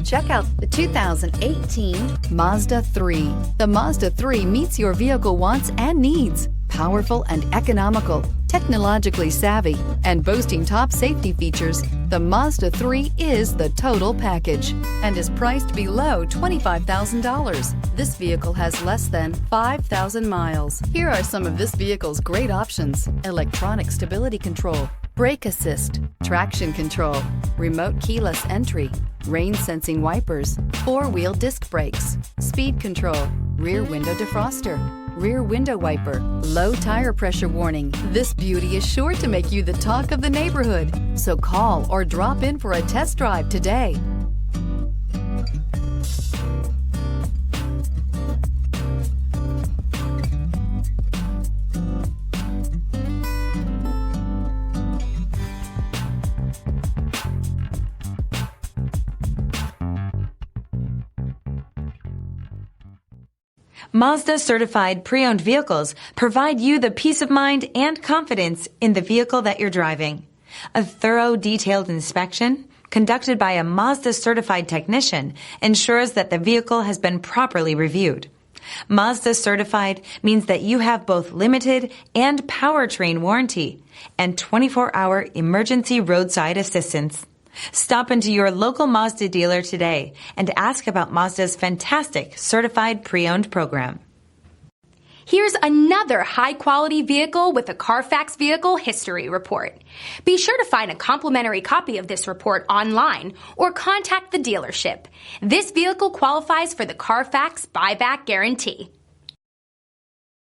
Check out the 2018 Mazda 3. The Mazda 3 meets your vehicle wants and needs. Powerful and economical, technologically savvy, and boasting top safety features, the Mazda 3 is the total package and is priced below $25,000. This vehicle has less than 5,000 miles. Here are some of this vehicle's great options: electronic stability control, brake assist, traction control, remote keyless entry, rain sensing wipers, four-wheel disc brakes, speed control, rear window defroster, rear window wiper, low tire pressure warning. This beauty is sure to make you the talk of the neighborhood. So call or drop in for a test drive today. Mazda certified pre-owned vehicles provide you the peace of mind and confidence in the vehicle that you're driving. A thorough, detailed inspection conducted by a Mazda certified technician ensures that the vehicle has been properly reviewed. Mazda certified means that you have both limited and powertrain warranty and 24-hour emergency roadside assistance. Stop into your local Mazda dealer today and ask about Mazda's fantastic certified pre-owned program. Here's another high-quality vehicle with a CARFAX Vehicle History Report. Be sure to find a complimentary copy of this report online or contact the dealership. This vehicle qualifies for the CARFAX Buyback Guarantee.